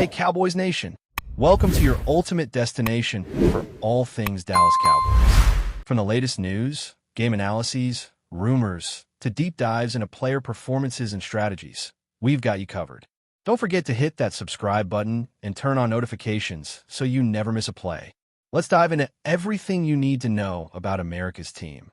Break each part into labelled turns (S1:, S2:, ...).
S1: Hey Cowboys Nation, welcome to your ultimate destination for all things Dallas Cowboys. From the latest news, game analyses, rumors, to deep dives into player performances and strategies, we've got you covered. Don't forget to hit that subscribe button and turn on notifications so you never miss a play. Let's dive into everything you need to know about America's team.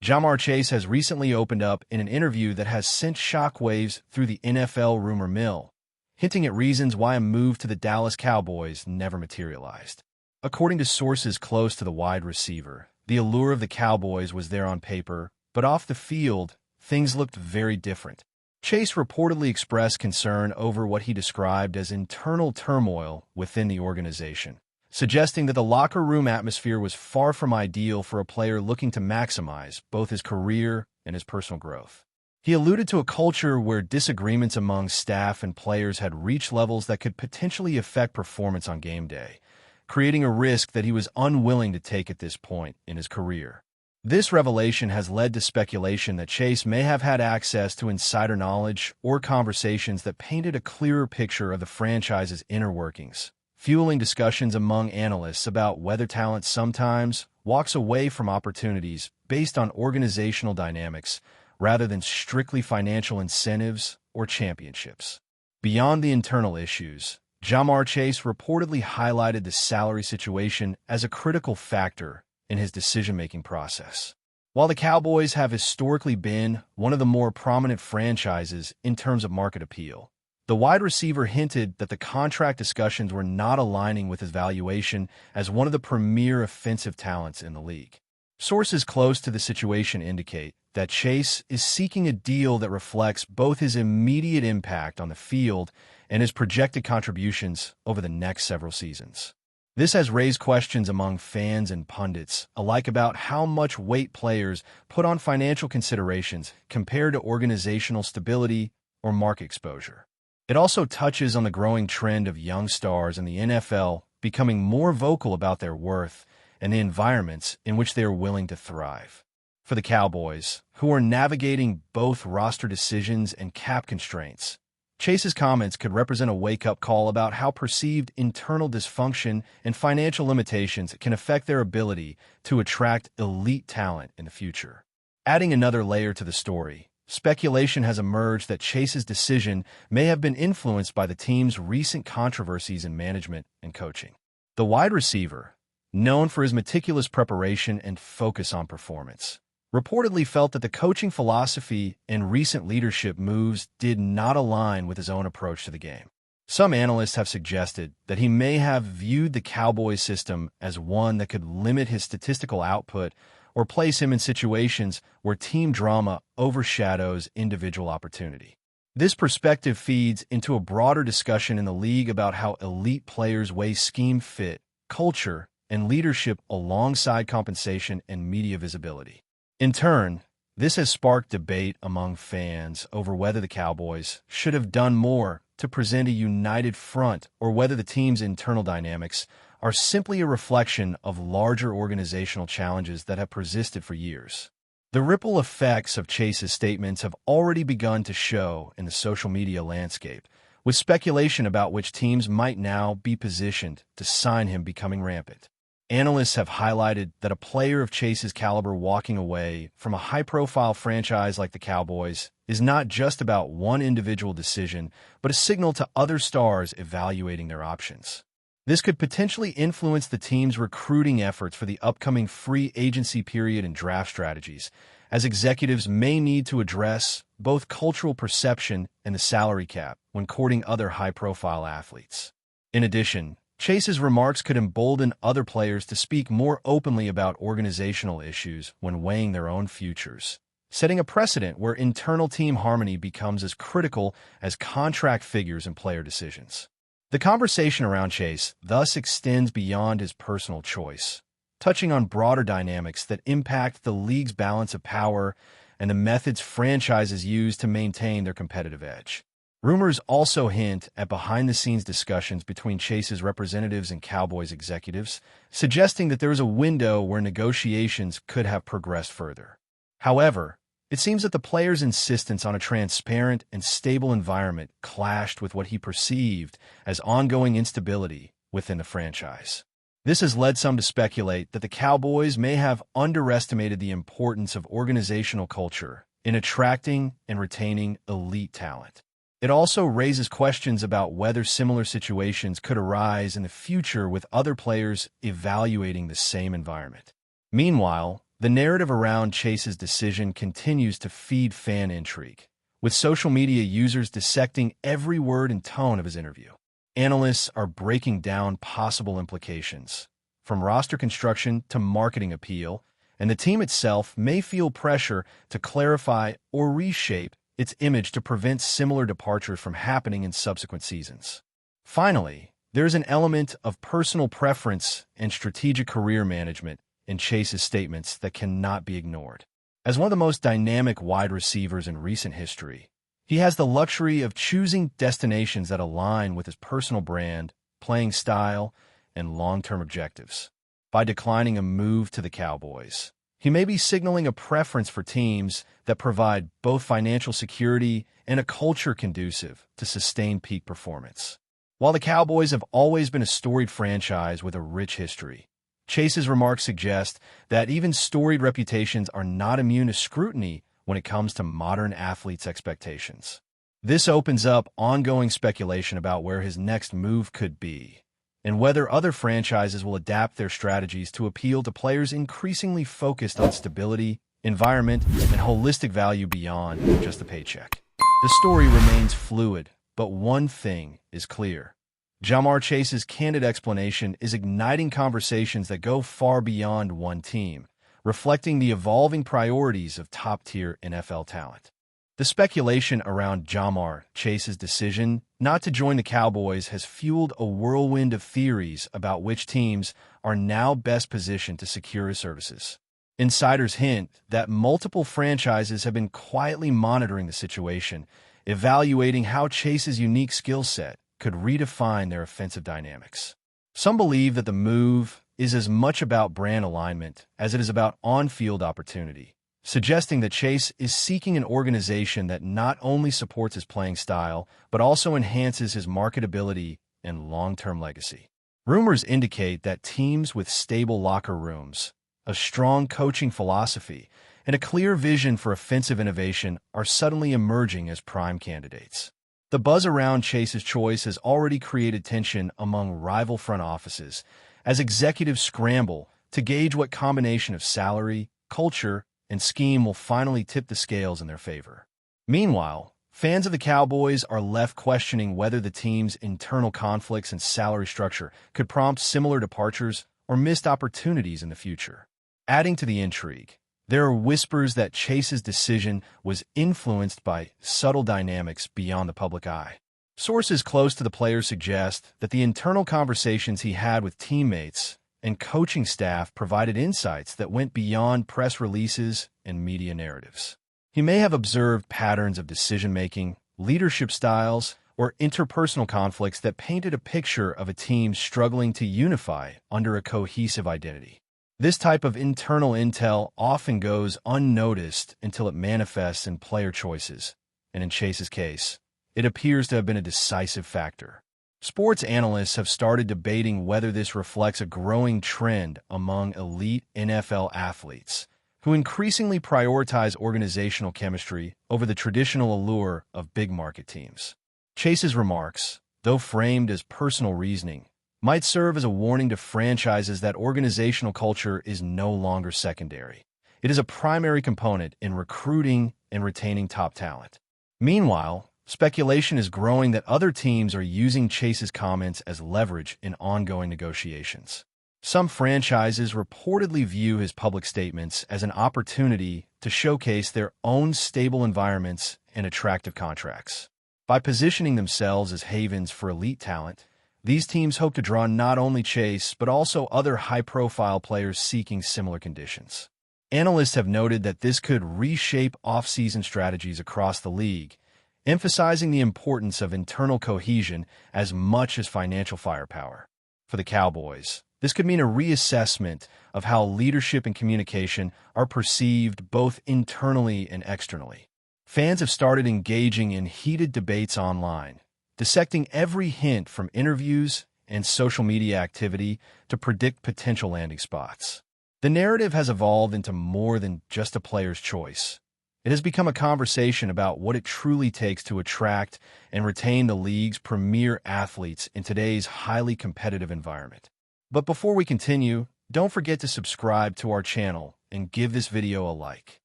S1: Ja'Marr Chase has recently opened up in an interview that has sent shockwaves through the NFL rumor mill, hinting at reasons why a move to the Dallas Cowboys never materialized. According to sources close to the wide receiver, the allure of the Cowboys was there on paper, but off the field, things looked very different. Chase reportedly expressed concern over what he described as internal turmoil within the organization, suggesting that the locker room atmosphere was far from ideal for a player looking to maximize both his career and his personal growth. He alluded to a culture where disagreements among staff and players had reached levels that could potentially affect performance on game day, creating a risk that he was unwilling to take at this point in his career. This revelation has led to speculation that Chase may have had access to insider knowledge or conversations that painted a clearer picture of the franchise's inner workings, fueling discussions among analysts about whether talent sometimes walks away from opportunities based on organizational dynamics rather than strictly financial incentives or championships. Beyond the internal issues, Ja'Marr Chase reportedly highlighted the salary situation as a critical factor in his decision-making process. While the Cowboys have historically been one of the more prominent franchises in terms of market appeal, the wide receiver hinted that the contract discussions were not aligning with his valuation as one of the premier offensive talents in the league. Sources close to the situation indicate that Chase is seeking a deal that reflects both his immediate impact on the field and his projected contributions over the next several seasons. This has raised questions among fans and pundits alike about how much weight players put on financial considerations compared to organizational stability or market exposure. It also touches on the growing trend of young stars in the NFL becoming more vocal about their worth and the environments in which they are willing to thrive. For the Cowboys, who are navigating both roster decisions and cap constraints, Chase's comments could represent a wake-up call about how perceived internal dysfunction and financial limitations can affect their ability to attract elite talent in the future. Adding another layer to the story, speculation has emerged that Chase's decision may have been influenced by the team's recent controversies in management and coaching. The wide receiver, known for his meticulous preparation and focus on performance, reportedly felt that the coaching philosophy and recent leadership moves did not align with his own approach to the game. Some analysts have suggested that he may have viewed the Cowboys system as one that could limit his statistical output or place him in situations where team drama overshadows individual opportunity. This perspective feeds into a broader discussion in the league about how elite players weigh scheme fit, culture, and leadership alongside compensation and media visibility. In turn, this has sparked debate among fans over whether the Cowboys should have done more to present a united front or whether the team's internal dynamics are simply a reflection of larger organizational challenges that have persisted for years. The ripple effects of Chase's statements have already begun to show in the social media landscape, with speculation about which teams might now be positioned to sign him becoming rampant. Analysts have highlighted that a player of Chase's caliber walking away from a high-profile franchise like the Cowboys is not just about one individual decision, but a signal to other stars evaluating their options. This could potentially influence the team's recruiting efforts for the upcoming free agency period and draft strategies, as executives may need to address both cultural perception and the salary cap when courting other high-profile athletes. In addition, Chase's remarks could embolden other players to speak more openly about organizational issues when weighing their own futures, setting a precedent where internal team harmony becomes as critical as contract figures and player decisions. The conversation around Chase thus extends beyond his personal choice, touching on broader dynamics that impact the league's balance of power and the methods franchises use to maintain their competitive edge. Rumors also hint at behind-the-scenes discussions between Chase's representatives and Cowboys executives, suggesting that there is a window where negotiations could have progressed further. However, It seems that the player's insistence on a transparent and stable environment clashed with what he perceived as ongoing instability within the franchise. This has led some to speculate that the Cowboys may have underestimated the importance of organizational culture in attracting and retaining elite talent. It also raises questions about whether similar situations could arise in the future with other players evaluating the same environment. Meanwhile, the narrative around Chase's decision continues to feed fan intrigue, with social media users dissecting every word and tone of his interview. Analysts are breaking down possible implications, from roster construction to marketing appeal, and the team itself may feel pressure to clarify or reshape its image to prevent similar departures from happening in subsequent seasons. Finally, there's an element of personal preference and strategic career management in Chase's statements that cannot be ignored. As one of the most dynamic wide receivers in recent history, he has the luxury of choosing destinations that align with his personal brand, playing style, and long-term objectives. By declining a move to the Cowboys, he may be signaling a preference for teams that provide both financial security and a culture conducive to sustained peak performance. While the Cowboys have always been a storied franchise with a rich history, Chase's remarks suggest that even storied reputations are not immune to scrutiny when it comes to modern athletes' expectations. This opens up ongoing speculation about where his next move could be, and whether other franchises will adapt their strategies to appeal to players increasingly focused on stability, environment, and holistic value beyond just the paycheck. The story remains fluid, but one thing is clear. MARR Chase's candid explanation is igniting conversations that go far beyond one team, reflecting the evolving priorities of top-tier NFL talent. The speculation around MARR Chase's decision not to join the Cowboys has fueled a whirlwind of theories about which teams are now best positioned to secure his services. Insiders hint that multiple franchises have been quietly monitoring the situation, evaluating how Chase's unique skill set could redefine their offensive dynamics. Some believe that the move is as much about brand alignment as it is about on-field opportunity, suggesting that Chase is seeking an organization that not only supports his playing style, but also enhances his marketability and long-term legacy. Rumors indicate that teams with stable locker rooms, a strong coaching philosophy, and a clear vision for offensive innovation are suddenly emerging as prime candidates. The buzz around Chase's choice has already created tension among rival front offices as executives scramble to gauge what combination of salary, culture, and scheme will finally tip the scales in their favor. Meanwhile, fans of the Cowboys are left questioning whether the team's internal conflicts and salary structure could prompt similar departures or missed opportunities in the future. Adding to the intrigue, there are whispers that Chase's decision was influenced by subtle dynamics beyond the public eye. Sources close to the player suggest that the internal conversations he had with teammates and coaching staff provided insights that went beyond press releases and media narratives. He may have observed patterns of decision-making, leadership styles, or interpersonal conflicts that painted a picture of a team struggling to unify under a cohesive identity. This type of internal intel often goes unnoticed until it manifests in player choices, and in Chase's case, it appears to have been a decisive factor. Sports analysts have started debating whether this reflects a growing trend among elite NFL athletes, who increasingly prioritize organizational chemistry over the traditional allure of big-market teams. Chase's remarks, though framed as personal reasoning, might serve as a warning to franchises that organizational culture is no longer secondary. It is a primary component in recruiting and retaining top talent. Meanwhile, speculation is growing that other teams are using Chase's comments as leverage in ongoing negotiations. Some franchises reportedly view his public statements as an opportunity to showcase their own stable environments and attractive contracts. By positioning themselves as havens for elite talent, these teams hope to draw not only Chase, but also other high-profile players seeking similar conditions. Analysts have noted that this could reshape off-season strategies across the league, emphasizing the importance of internal cohesion as much as financial firepower. For the Cowboys, This could mean a reassessment of how leadership and communication are perceived both internally and externally. Fans have started engaging in heated debates online, dissecting every hint from interviews and social media activity to predict potential landing spots. The narrative has evolved into more than just a player's choice. It has become a conversation about what it truly takes to attract and retain the league's premier athletes in today's highly competitive environment. But before we continue, don't forget to subscribe to our channel and give this video a like.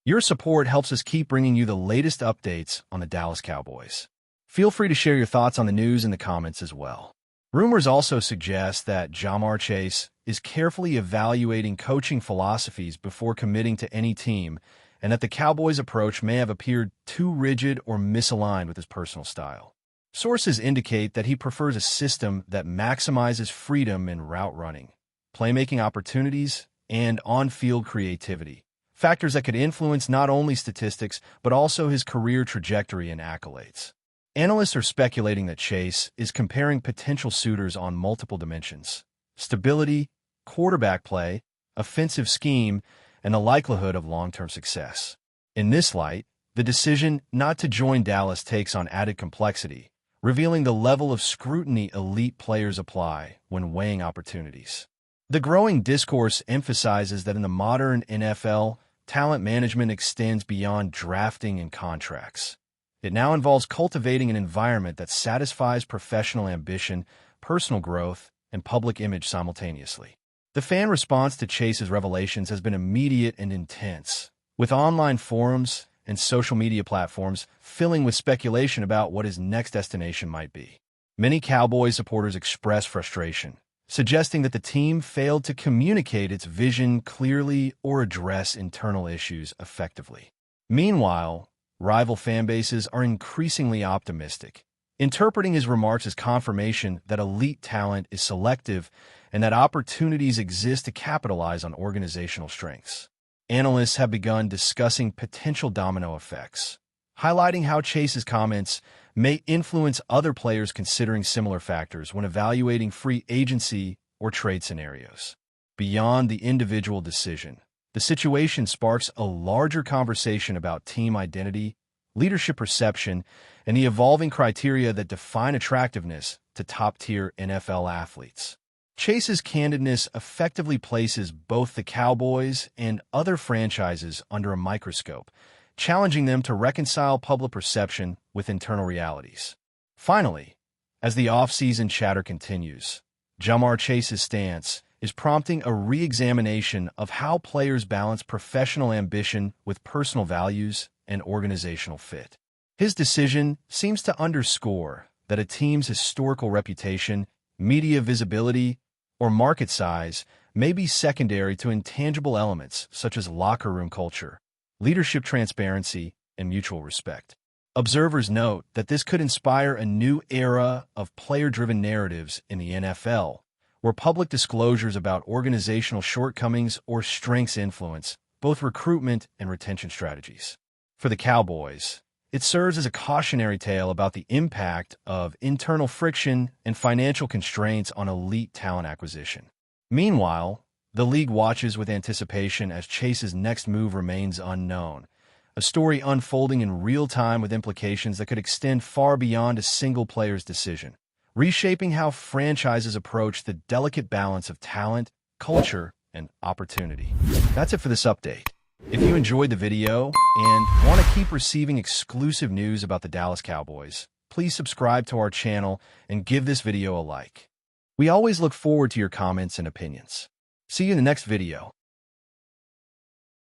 S1: Your support helps us keep bringing you the latest updates on the Dallas Cowboys. Feel free to share your thoughts on the news in the comments as well. Rumors also suggest that Ja'Marr Chase is carefully evaluating coaching philosophies before committing to any team, and that the Cowboys' approach may have appeared too rigid or misaligned with his personal style. Sources indicate that he prefers a system that maximizes freedom in route running, playmaking opportunities, and on-field creativity, factors that could influence not only statistics but also his career trajectory and accolades. Analysts are speculating that Chase is comparing potential suitors on multiple dimensions: stability, quarterback play, offensive scheme, and the likelihood of long-term success. In this light, the decision not to join Dallas takes on added complexity, revealing the level of scrutiny elite players apply when weighing opportunities. The growing discourse emphasizes that in the modern NFL, talent management extends beyond drafting and contracts. It now involves cultivating an environment that satisfies professional ambition, personal growth, and public image simultaneously. The fan response to Chase's revelations has been immediate and intense, with online forums and social media platforms filling with speculation about what his next destination might be. Many Cowboys supporters express frustration, suggesting that the team failed to communicate its vision clearly or address internal issues effectively. Meanwhile, rival fan bases are increasingly optimistic, interpreting his remarks as confirmation that elite talent is selective and that opportunities exist to capitalize on organizational strengths. Analysts have begun discussing potential domino effects, highlighting how Chase's comments may influence other players considering similar factors when evaluating free agency or trade scenarios. Beyond the individual decision, the situation sparks a larger conversation about team identity, leadership perception, and the evolving criteria that define attractiveness to top-tier NFL athletes. Chase's candidness effectively places both the Cowboys and other franchises under a microscope, challenging them to reconcile public perception with internal realities. Finally, as the off-season chatter continues, Ja'Marr Chase's stance is prompting a re-examination of how players balance professional ambition with personal values and organizational fit. His decision seems to underscore that a team's historical reputation, media visibility, or market size may be secondary to intangible elements such as locker room culture, leadership transparency, and mutual respect. Observers note that this could inspire a new era of player-driven narratives in the NFL, where public disclosures about organizational shortcomings or strengths influence both recruitment and retention strategies. For the Cowboys, it serves as a cautionary tale about the impact of internal friction and financial constraints on elite talent acquisition. Meanwhile, the league watches with anticipation as Chase's next move remains unknown, a story unfolding in real time with implications that could extend far beyond a single player's decision, reshaping how franchises approach the delicate balance of talent, culture, and opportunity. That's it for this update. If you enjoyed the video and want to keep receiving exclusive news about the Dallas Cowboys, please subscribe to our channel and give this video a like. We always look forward to your comments and opinions. See you in the next video.